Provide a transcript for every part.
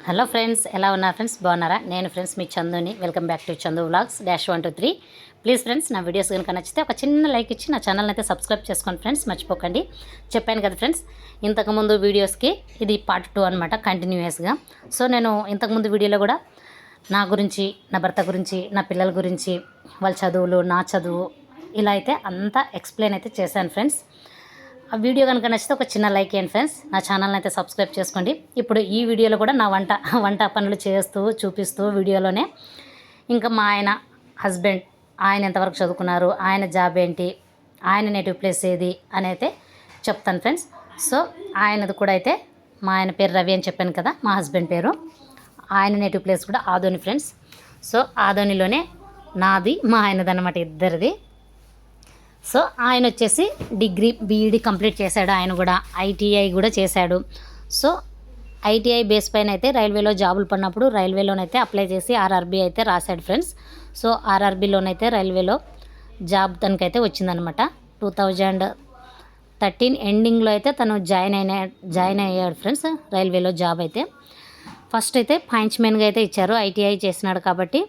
Hello friends, ఎలా ఉన్నారు friends? బాగున్నారా? నేను ఫ్రెండ్స్ మీ చందుని. Welcome back to Chandu vlogs -123. Please friends, నా వీడియోస్ కనుక నచ్చితే ఒక చిన్న లైక్ ఇచ్చి నా ఛానల్ని అయితే సబ్స్క్రైబ్ చేసుకోండి ఫ్రెండ్స్, మర్చిపోకండి. చెప్పాను కదా ఫ్రెండ్స్, ఇంతకుముందు వీడియోస్కి ఇది పార్ట్ 2 అనమాట, కంటిన్యూయస్గా. సో నేను ఇంతకుముందు వీడియోలో కూడా నా గురించి, నా భర్త గురించి, నా పిల్లల గురించి, వాళ్ళ చదువులు, నా చదువు, ఇలా అయితే అంతా ఎక్స్ప్లెయిన్ అయితే చేశాను ఫ్రెండ్స్. ఆ వీడియో కనుక నచ్చితే ఒక చిన్న లైక్ ఇవ్వండి ఫ్రెండ్స్, నా ఛానల్ని అయితే సబ్స్క్రైబ్ చేసుకోండి. ఇప్పుడు ఈ వీడియోలో కూడా నా వంట పనులు చేస్తూ చూపిస్తూ వీడియోలోనే ఇంకా మా హస్బెండ్ ఆయన ఎంతవరకు చదువుకున్నారు, ఆయన జాబ్ ఏంటి, ఆయన నేటివ్ ప్లేస్ ఏది అని అయితే చెప్తాను ఫ్రెండ్స్. సో ఆయనది కూడా అయితే, మా ఆయన పేరు రవి అని చెప్పాను కదా, మా హస్బెండ్ పేరు. ఆయన నేటివ్ ప్లేస్ కూడా ఆదోని ఫ్రెండ్స్. సో ఆదోనిలోనే నాది మా ఆయనది అనమాట, ఇద్దరిది. సో ఆయన వచ్చేసి డిగ్రీ బీఈడి కంప్లీట్ చేశాడు. ఆయన కూడా ఐటీఐ కూడా చేశాడు. సో ఐటీఐ బేస్ పైన అయితే రైల్వేలో జాబులు పడినప్పుడు రైల్వేలోనైతే అప్లై చేసి ఆర్ఆర్బీ అయితే రాశాడు ఫ్రెండ్స్. సో ఆర్ఆర్బీలోనైతే రైల్వేలో జాబ్ తనకైతే వచ్చిందనమాట. 2013 ఎండింగ్లో అయితే తను జాయిన్ అయ్యాడు ఫ్రెండ్స్ రైల్వేలో జాబ్ అయితే. ఫస్ట్ అయితే పాయింట్స్మెన్గా అయితే ఇచ్చారు, ఐటీఐ చేసినాడు కాబట్టి.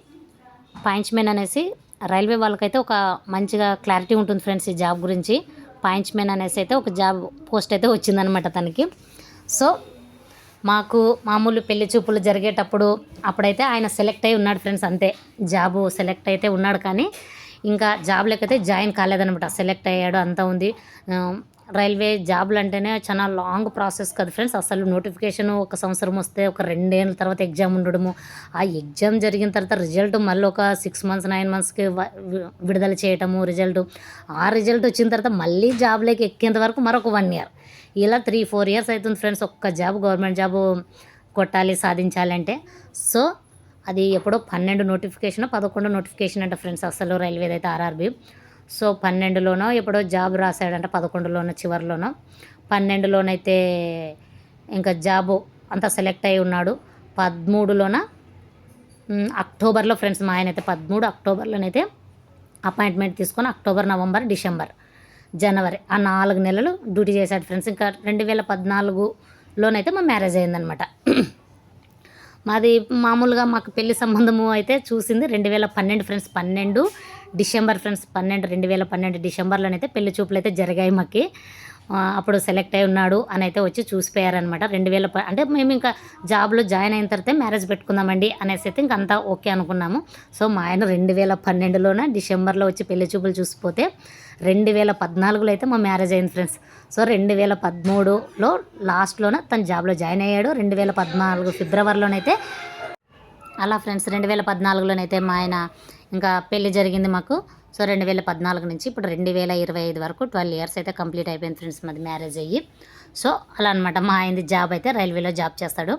పాయింట్స్మెన్ అనేసి రైల్వే వాళ్ళకైతే ఒక మంచిగా క్లారిటీ ఉంటుంది ఫ్రెండ్స్ ఈ జాబ్ గురించి. పాయింట్స్మెన్ అనేసి అయితే ఒక జాబ్ పోస్ట్ అయితే వచ్చిందనమాట తనకి. సో మాకు మామూలు పెళ్లి చూపులు జరిగేటప్పుడు అప్పుడైతే ఆయన సెలెక్ట్ అయి ఉన్నాడు ఫ్రెండ్స్, అంతే. జాబు సెలెక్ట్ అయితే ఉన్నాడు, కానీ ఇంకా జాబ్లకైతే జాయిన్ కాలేదనమాట. సెలెక్ట్ అయ్యాడు, అంతా ఉంది. రైల్వే జాబులు అంటేనే చాలా లాంగ్ ప్రాసెస్ కదా ఫ్రెండ్స్. అసలు నోటిఫికేషన్ 1 సంవత్సరం వస్తే ఒక 2 ఏళ్ళ తర్వాత ఎగ్జామ్ ఉండడము, ఆ ఎగ్జామ్ జరిగిన తర్వాత రిజల్ట్ మళ్ళీ ఒక 6 మంత్స్ 9 మంత్స్కి విడుదల చేయటము రిజల్ట్. ఆ రిజల్ట్ వచ్చిన తర్వాత మళ్ళీ జాబ్లోకి ఎక్కేంత వరకు మరొక 1 ఇయర్, ఇలా 3-4 ఇయర్స్ అవుతుంది ఫ్రెండ్స్ ఒక్క జాబ్, గవర్నమెంట్ జాబు కొట్టాలి, సాధించాలంటే. సో అది ఎప్పుడో 12 నోటిఫికేషన్ 11 నోటిఫికేషన్ అంట ఫ్రెండ్స్ అసలు రైల్వేదైతే ఆర్ఆర్బీ. సో 12లోనో ఎప్పుడో జాబ్ రాశాడంట, 11లోనో చివరిలోనో. 12లోనైతే ఇంకా జాబు అంతా సెలెక్ట్ అయి ఉన్నాడు. 13లోన అక్టోబర్లో ఫ్రెండ్స్, మా ఆయన అయితే 13 అక్టోబర్లోనైతే అపాయింట్మెంట్ తీసుకొని అక్టోబర్, నవంబర్, డిసెంబర్, జనవరి ఆ 4 నెలలు డ్యూటీ చేశాడు ఫ్రెండ్స్. ఇంకా 2014లోనైతే మా మ్యారేజ్ అయిందనమాట. మాది మామూలుగా మాకు పెళ్లి సంబంధము అయితే చూసింది 2012 ఫ్రెండ్స్, 12 డిసెంబర్ ఫ్రెండ్స్. 2012 డిసెంబర్లోనైతే పెళ్లి చూపులు అయితే జరిగాయి మాకు. అప్పుడు సెలెక్ట్ అయి ఉన్నాడు అని అయితే వచ్చి చూసిపోయారనమాట. అంటే మేము ఇంకా జాబ్లో జాయిన్ అయిన తర్వాత మ్యారేజ్ పెట్టుకుందామండి అనేసి అయితే ఇంక అంతా ఓకే అనుకున్నాము. సో మా ఆయన 2012లోన డిసెంబర్లో వచ్చి పెళ్లి చూపులు చూసిపోతే 2014లో అయితే మా మ్యారేజ్ అయింది ఫ్రెండ్స్. సో 2013లో లాస్ట్లోన తను జాబ్లో జాయిన్ అయ్యాడు. 2014 ఫిబ్రవరిలోనైతే అలా ఫ్రెండ్స్ 2014లోనైతే మా ఆయన ఇంకా పెళ్లి జరిగింది మాకు. సో 2014 నుంచి ఇప్పుడు 2025 వరకు 12 ఇయర్స్ అయితే కంప్లీట్ అయిపోయింది ఫ్రెండ్స్ మాది మ్యారేజ్ అయ్యి. సో అలా అనమాట మా ఆయనది జాబ్ అయితే రైల్వేలో జాబ్ చేస్తాడు.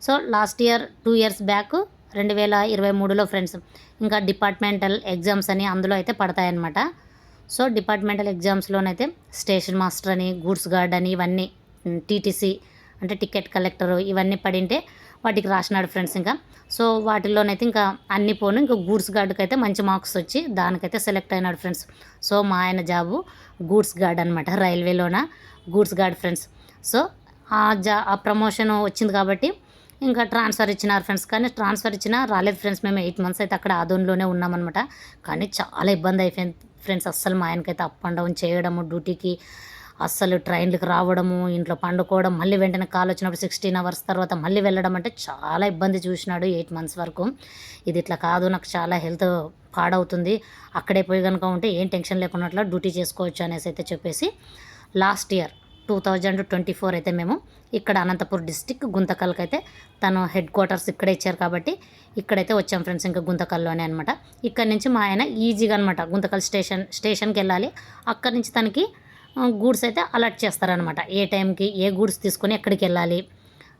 So last year 2 years back 2023లో ఫ్రెండ్స్ ఇంకా డిపార్ట్మెంటల్ ఎగ్జామ్స్ అని అందులో అయితే పడతాయన్నమాట. సో డిపార్ట్మెంటల్ ఎగ్జామ్స్లోనైతే స్టేషన్ మాస్టర్ అని, గూడ్స్ గార్డ్ అని, ఇవన్నీ టీటీసీ అంటే టికెట్ కలెక్టరు, ఇవన్నీ పడింటే వాటికి రాసినాడు ఫ్రెండ్స్. ఇంకా సో వాటిల్లోనైతే ఇంకా అన్ని పోను ఇంకా గూడ్స్ గార్డ్కి అయితే మంచి మార్క్స్ వచ్చి దానికైతే సెలెక్ట్ అయినాడు ఫ్రెండ్స్. సో మా ఆయన జాబు గూడ్స్ గార్డ్ అనమాట, రైల్వేలోన గూడ్స్ గార్డ్ ఫ్రెండ్స్. సో ఆ ప్రమోషన్ వచ్చింది కాబట్టి ఇంకా ట్రాన్స్ఫర్ ఇచ్చినారు ఫ్రెండ్స్. కానీ ట్రాన్స్ఫర్ ఇచ్చినా రాలేదు ఫ్రెండ్స్. మేము 8 మంత్స్ అయితే అక్కడ ఆదోన్లోనే ఉన్నామన్నమాట. కానీ చాలా ఇబ్బంది అయిపోయింది ఫ్రెండ్స్. అస్సలు మా ఆయనకైతే అప్ అండ్ డౌన్ చేయడము, డ్యూటీకి అస్సలు ట్రైన్లకు రావడము, ఇంట్లో పండుకోవడం, మళ్ళీ వెంటనే కాల్ వచ్చినప్పుడు 16 అవర్స్ తర్వాత మళ్ళీ వెళ్ళడం అంటే చాలా ఇబ్బంది చూసినాడు 8 మంత్స్ వరకు. ఇది ఇట్లా కాదు, నాకు చాలా హెల్త్ పాడవుతుంది, అక్కడే పోయి కనుక ఉంటే ఏం టెన్షన్ లేకున్నట్లు డ్యూటీ చేసుకోవచ్చు అనేసి అయితే చెప్పేసి లాస్ట్ ఇయర్ 2024 అయితే మేము ఇక్కడ అనంతపూర్ డిస్టిక్ గుంతకల్కి అయితే తను హెడ్ క్వార్టర్స్ ఇక్కడే ఇచ్చారు కాబట్టి ఇక్కడైతే వచ్చాం ఫ్రెండ్స్. ఇంకా గుంతకల్లోనే అనమాట. ఇక్కడ నుంచి మా ఆయన ఈజీగా అనమాట గుంతకల్ స్టేషన్కి వెళ్ళాలి. అక్కడి నుంచి తనకి గూడ్స్ అయితే అలర్ట్ చేస్తారనమాట, ఏ టైంకి ఏ గూడ్స్ తీసుకొని ఎక్కడికి వెళ్ళాలి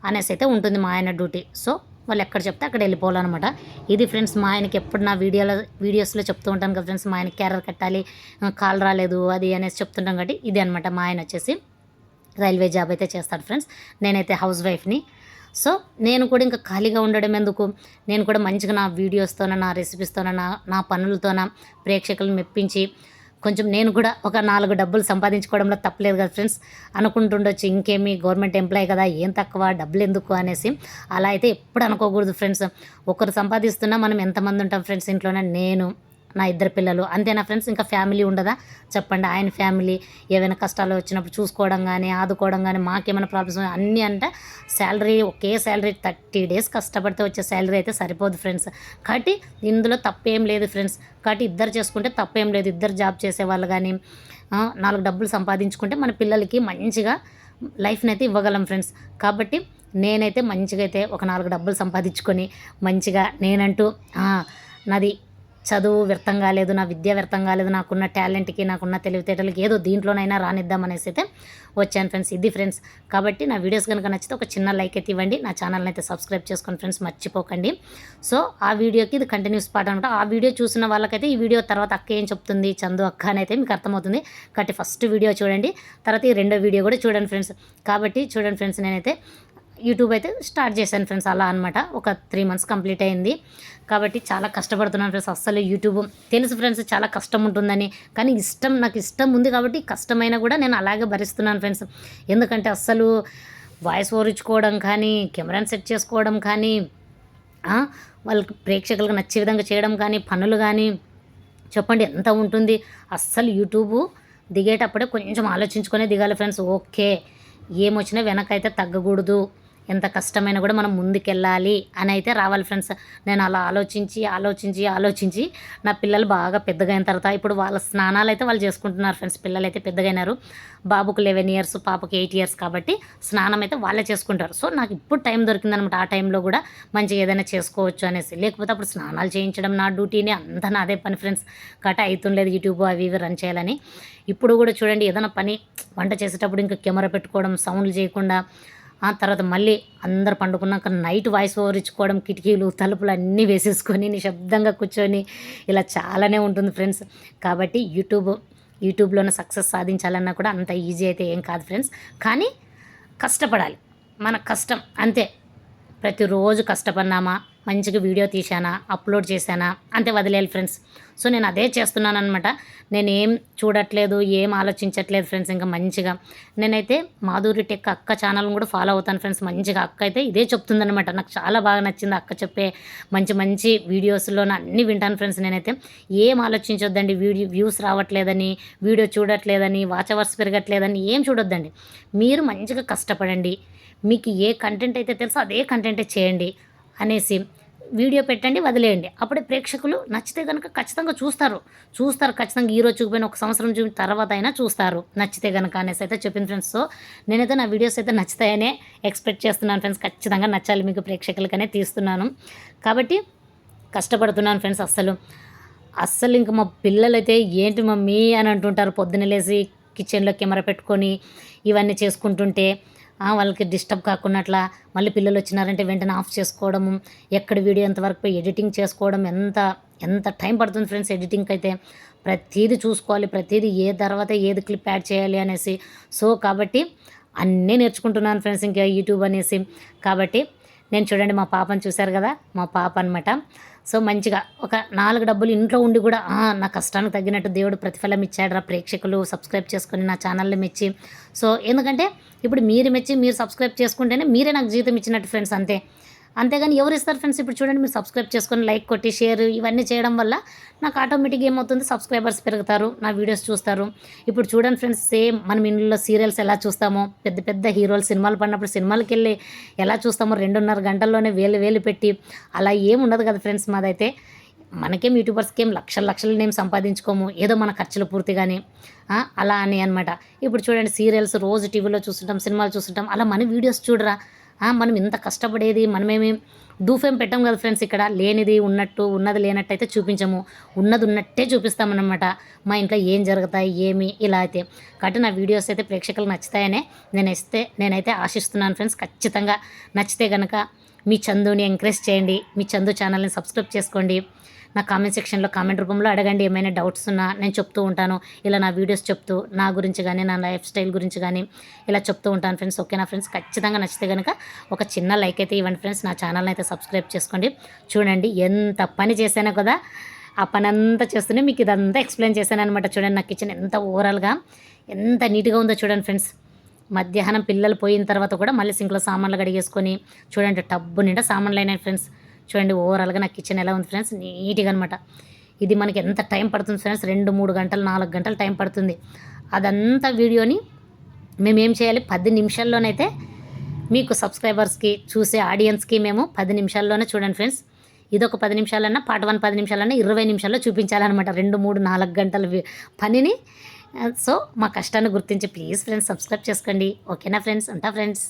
అనేసి అయితే ఉంటుంది మా ఆయన డ్యూటీ. సో వాళ్ళు ఎక్కడ చెప్తే అక్కడ వెళ్ళిపోవాలన్నమాట. ఇది ఫ్రెండ్స్ మా ఆయనకి ఎప్పుడు నా వీడియోస్లో చెప్తూ ఉంటాను కదా ఫ్రెండ్స్, మా ఆయనకి క్యారర్ కట్టాలి, కాల్ రాలేదు అది అనేసి చెప్తుంటాం కాబట్టి ఇది అనమాట. మా ఆయన వచ్చేసి రైల్వే జాబ్ అయితే చేస్తాడు ఫ్రెండ్స్. నేనైతే హౌస్ వైఫ్ని. సో నేను కూడా ఇంకా ఖాళీగా ఉండడం ఎందుకు, నేను కూడా మంచిగా నా వీడియోస్తోన, నా రెసిపీస్తోన, నా పనులతోన ప్రేక్షకులను మెప్పించి కొంచెం నేను కూడా ఒక 4 డబ్బులు సంపాదించుకోవడంలో తప్పలేదు కదా ఫ్రెండ్స్. అనుకుంటుండొచ్చు ఇంకేమి గవర్నమెంట్ ఎంప్లాయీ కదా ఏం తక్కువ డబ్బులు ఎందుకు అనేసి. అలా అయితే ఎప్పుడు అనుకోకూడదు ఫ్రెండ్స్. ఒకరు సంపాదిస్తున్నా మనం ఎంతమంది ఉంటాం ఫ్రెండ్స్ ఇంట్లోనే. నేను, నా 2 పిల్లలు అంతేనా ఫ్రెండ్స్. ఇంకా ఫ్యామిలీ ఉండదా చెప్పండి. ఆయన ఫ్యామిలీ ఏవైనా కష్టాలు వచ్చినప్పుడు చూసుకోవడం కానీ, ఆదుకోవడం కానీ, మాకేమైనా ప్రాబ్లమ్స్ అన్నీ అంటే శాలరీ ఒకే శాలరీ 30 డేస్ కష్టపడితే వచ్చే శాలరీ అయితే సరిపోదు ఫ్రెండ్స్. కాబట్టి ఇందులో తప్పేం లేదు ఫ్రెండ్స్. కాబట్టి ఇద్దరు చేసుకుంటే తప్పేం లేదు. ఇద్దరు జాబ్ చేసేవాళ్ళు కానీ 4 డబ్బులు సంపాదించుకుంటే మన పిల్లలకి మంచిగా లైఫ్ని అయితే ఇవ్వగలం ఫ్రెండ్స్. కాబట్టి నేనైతే మంచిగా అయితే ఒక 4 డబ్బులు సంపాదించుకొని మంచిగా నేనంటూ నాది చదువు వ్యర్థం కాలేదు, నా విద్య వ్యర్థం కాలేదు, నాకున్న టాలెంట్కి, నాకున్న తెలివితేటలకి ఏదో దీంట్లోనైనా రానిద్దామనేసి అయితే వచ్చాను ఫ్రెండ్స్. ఇది ఫ్రెండ్స్. కాబట్టి నా వీడియోస్ కనుక నచ్చితే ఒక చిన్న లైక్ అయితే ఇవ్వండి. నా ఛానల్ని అయితే సబ్స్క్రైబ్ చేసుకోండి ఫ్రెండ్స్, మర్చిపోకండి. సో ఆ వీడియోకి ఇది కంటిన్యూస్ పార్ట్ అనమాట. ఆ వీడియో చూసిన వాళ్ళకైతే ఈ వీడియో తర్వాత అక్క ఏం చెప్తుంది చందు అక్క అని అయితే మీకు అర్థమవుతుంది. కాబట్టి ఫస్ట్ వీడియో చూడండి, తర్వాత ఈ రెండో వీడియో కూడా చూడండి ఫ్రెండ్స్. కాబట్టి చూడండి ఫ్రెండ్స్, నేనైతే యూట్యూబ్ అయితే స్టార్ట్ చేశాను ఫ్రెండ్స్. అలా అనమాట. ఒక 3 మంత్స్ కంప్లీట్ అయింది. కాబట్టి చాలా కష్టపడుతున్నాను ఫ్రెండ్స్. అస్సలు యూట్యూబ్ తెలుసు ఫ్రెండ్స్ చాలా కష్టం ఉంటుందని, కానీ నాకు ఇష్టం ఉంది కాబట్టి కష్టమైనా కూడా నేను అలాగే భరిస్తున్నాను ఫ్రెండ్స్. ఎందుకంటే అస్సలు వాయిస్ ఓవర్ ఇచ్చుకోవడం కానీ, కెమెరాని సెట్ చేసుకోవడం కానీ, వాళ్ళకి ప్రేక్షకులకు నచ్చే విధంగా చేయడం కానీ, పనులు కానీ చెప్పండి ఎంత ఉంటుంది. అస్సలు యూట్యూబ్ దిగేటప్పుడే కొంచెం ఆలోచించుకొనే దిగాలి ఫ్రెండ్స్. ఓకే, ఏమొచ్చినా వెనకైతే తగ్గకూడదు, ఎంత కష్టమైనా కూడా మనం ముందుకెళ్ళాలి అని అయితే రావాలి ఫ్రెండ్స్. నేను అలా ఆలోచించి నా పిల్లలు బాగా పెద్దగా అయిన తర్వాత ఇప్పుడు వాళ్ళ స్నానాలు అయితే వాళ్ళు చేసుకుంటున్నారు ఫ్రెండ్స్. పిల్లలు అయితే పెద్దగైనారు. బాబుకు 11 ఇయర్స్, పాపకి 8 ఇయర్స్ కాబట్టి స్నానం అయితే వాళ్ళే చేసుకుంటారు. సో నాకు ఇప్పుడు టైం దొరికిందనమాట. ఆ టైంలో కూడా మంచిగా ఏదైనా చేసుకోవచ్చు అనేసి. లేకపోతే అప్పుడు స్నానాలు చేయించడం నా డ్యూటీనే, అంతా నాదే పని ఫ్రెండ్స్. కాబట్టి అవుతుండలేదు యూట్యూబ్ అవి ఇవి రన్ చేయాలని. ఇప్పుడు కూడా చూడండి ఏదైనా పని వంట చేసేటప్పుడు ఇంకా కెమెరా పెట్టుకోవడం, సౌండ్లు చేయకుండా, తర్వాత మళ్ళీ అందరు పండుకున్నాక నైట్ వాయిస్ ఓవర్ ఇచ్చుకోవడం, కిటికీలు తలుపులు అన్నీ వేసేసుకొని నిశ్శబ్దంగా కూర్చొని ఇలా చాలానే ఉంటుంది ఫ్రెండ్స్. కాబట్టి యూట్యూబ్లోనే సక్సెస్ సాధించాలన్నా కూడా అంత ఈజీ అయితే ఏం కాదు ఫ్రెండ్స్. కానీ కష్టపడాలి, మన కష్టం అంతే. ప్రతిరోజు కష్టపడినామా, మంచిగా వీడియో తీసానా, అప్లోడ్ చేశానా అంతే, వదిలేయాలి ఫ్రెండ్స్. సో నేను అదే చేస్తున్నాను అనమాట. నేనేం చూడట్లేదు, ఏం ఆలోచించట్లేదు ఫ్రెండ్స్. ఇంకా మంచిగా నేనైతే మాధురి టెక్ అక్క ఛానల్ని కూడా ఫాలో అవుతాను ఫ్రెండ్స్. మంచిగా అక్క అయితే ఇదే చెప్తుందనమాట. నాకు చాలా బాగా నచ్చింది అక్క చెప్పే మంచి వీడియోస్లో అన్నీ వింటాను ఫ్రెండ్స్. నేనైతే ఏం ఆలోచించొద్దండి, వ్యూస్ రావట్లేదని, వీడియో చూడట్లేదని, వాచ్ అవర్స్ పెరగట్లేదని ఏం చూడొద్దండి. మీరు మంచిగా కష్టపడండి, మీకు ఏ కంటెంట్ అయితే తెలుసో అదే కంటెంటే చేయండి అనేసి వీడియో పెట్టండి, వదిలేయండి. అప్పుడే ప్రేక్షకులు నచ్చితే కనుక ఖచ్చితంగా చూస్తారు ఖచ్చితంగా. ఈరోజు చూపిన ఒక సంవత్సరం చూపిన తర్వాత అయినా చూస్తారు నచ్చితే కనుక అనేసి అయితే చెప్పింది ఫ్రెండ్స్. సో నేనైతే నా వీడియోస్ అయితే నచ్చుతాయనే ఎక్స్పెక్ట్ చేస్తున్నాను ఫ్రెండ్స్. ఖచ్చితంగా నచ్చాలి మీకు ప్రేక్షకులకనే తీస్తున్నాను. కాబట్టి కష్టపడుతున్నాను ఫ్రెండ్స్. అస్సలు ఇంక మా పిల్లలైతే ఏంటి మమ్మీ అని అంటుంటారు. పొద్దున్న లేసి కిచెన్లో కెమెరా పెట్టుకొని ఇవన్నీ చేసుకుంటుంటే వాళ్ళకి డిస్టర్బ్ కాకున్నట్లా. మళ్ళీ పిల్లలు వచ్చినారంటే వెంటనే ఆఫ్ చేసుకోవడము, ఎక్కడ వీడియో ఎంతవరకు పోయి ఎడిటింగ్ చేసుకోవడం, ఎంత టైం పడుతుంది ఫ్రెండ్స్ ఎడిటింగ్కి అయితే. ప్రతిదీ చూసుకోవాలి, ప్రతిదీ తర్వాత ఏది క్లిప్ యాడ్ చేయాలి అనేసి. సో కాబట్టి అన్నీ నేర్చుకుంటున్నాను ఫ్రెండ్స్ ఇంకా యూట్యూబ్ అనేసి. కాబట్టి నేను చూడండి మా పాపను చూశారు కదా, మా పాప అనమాట. సో మంచిగా ఒక 4 డబ్బులు ఇంట్లో ఉండి కూడా నా కష్టానికి తగ్గినట్టు దేవుడు ప్రతిఫలం ఇచ్చాడురా. ప్రేక్షకులు సబ్స్క్రైబ్ చేసుకొని నా ఛానల్ని మెచ్చి. సో ఎందుకంటే ఇప్పుడు మీరు మెచ్చి మీరు సబ్స్క్రైబ్ చేసుకుంటేనే మీరే నాకు జీతం ఇచ్చినట్టు ఫ్రెండ్స్, అంతేగాని ఎవరు ఇస్తారు ఫ్రెండ్స్. ఇప్పుడు చూడండి మీరు సబ్స్క్రైబ్ చేసుకొని లైక్ కొట్టి షేర్ ఇవన్నీ చేయడం వల్ల నాకు ఆటోమేటిక్గా ఏమవుతుంది, సబ్స్క్రైబర్స్ పెరుగుతారు, నా వీడియోస్ చూస్తారు. ఇప్పుడు చూడండి ఫ్రెండ్స్, సేమ్ మనం ఇంట్లో సీరియల్స్ ఎలా చూస్తామో, పెద్ద హీరోలు సినిమాలు పడినప్పుడు సినిమాలకి వెళ్ళి ఎలా చూస్తామో 2.5 గంటల్లోనే వేలు పెట్టి, అలా ఏమి ఉండదు కదా ఫ్రెండ్స్. మాదైతే మనకేం యూట్యూబర్స్కి ఏం లక్షలు నేమ్ సంపాదించుకోము, ఏదో మన ఖర్చులు పూర్తిగానే అలా అని అనమాట. ఇప్పుడు చూడండి సీరియల్స్ రోజు టీవీలో చూస్తుంటాం, సినిమాలు చూస్తుంటాం, అలా మన వీడియోస్ చూడరా. మనం ఇంత కష్టపడేది మనమేమి డూఫేం పెట్టాం కదా ఫ్రెండ్స్. ఇక్కడ లేనిది ఉన్నట్టు, ఉన్నది లేనట్టు అయితే చూపించము, ఉన్నది ఉన్నట్టే చూపిస్తామన్నమాట. మా ఇంట్లో ఏం జరుగుతాయి ఏమి ఇలా అయితే. కాబట్టి నా వీడియోస్ అయితే ప్రేక్షకులకు నచ్చుతాయనే నేనైతే ఆశిస్తున్నాను ఫ్రెండ్స్. ఖచ్చితంగా నచ్చితే కనుక మీ చందుని ఎంకరేజ్ చేయండి, మీ చందు ఛానల్ని సబ్స్క్రైబ్ చేసుకోండి. నా కామెంట్ సెక్షన్లో కామెంట్ రూపంలో అడగండి, ఏమైనా డౌట్స్ ఉన్నా నేను చెప్తూ ఉంటాను. ఇలా నా వీడియోస్ చెప్తూ నా గురించి కానీ నా లైఫ్ స్టైల్ గురించి కానీ ఇలా చెప్తూ ఉంటాను ఫ్రెండ్స్. ఓకేనా ఫ్రెండ్స్, ఖచ్చితంగా నచ్చితే కనుక ఒక చిన్న లైక్ అయితే ఇవ్వండి ఫ్రెండ్స్. నా ఛానల్ని అయితే సబ్స్క్రైబ్ చేసుకోండి. చూడండి ఎంత పని చేశానో కదా, ఆ పని అంతా చేస్తూనే మీకు ఇదంతా ఎక్స్ప్లెయిన్ చేశాను అనమాట. చూడండి నా కిచెన్ ఎంత ఓవరాల్గా ఎంత నీట్గా ఉందో చూడండి ఫ్రెండ్స్. మధ్యాహ్నం పిల్లలు పోయిన తర్వాత కూడా మళ్ళీ సింక్లో సామాన్లు కడిగేసుకొని చూడండి టబ్బు నిండా సామాన్లు అయినాయి ఫ్రెండ్స్. చూడండి ఓవరాల్గా నా కిచెన్ ఎలా ఉంది ఫ్రెండ్స్, నీట్గా అనమాట. ఇది మనకి ఎంత టైం పడుతుంది ఫ్రెండ్స్, 2-3 గంటలు 4 గంటలు టైం పడుతుంది. అదంతా వీడియోని మేమేం చేయాలి 10 నిమిషాల్లోనైతే మీకు సబ్స్క్రైబర్స్కి చూసే ఆడియన్స్కి మేము 10 నిమిషాల్లోనే చూడండి ఫ్రెండ్స్. ఇదొక 10 నిమిషాలన్నా పార్ట్ 1 10 నిమిషాలన్నా 20 నిమిషాల్లో చూపించాలన్నమాట 2, 3, 4 గంటల పనిని. సో మా కష్టాన్ని గుర్తించి ప్లీజ్ ఫ్రెండ్స్ సబ్స్క్రైబ్ చేసుకోండి. ఓకేనా ఫ్రెండ్స్, ఉంటా ఫ్రెండ్స్.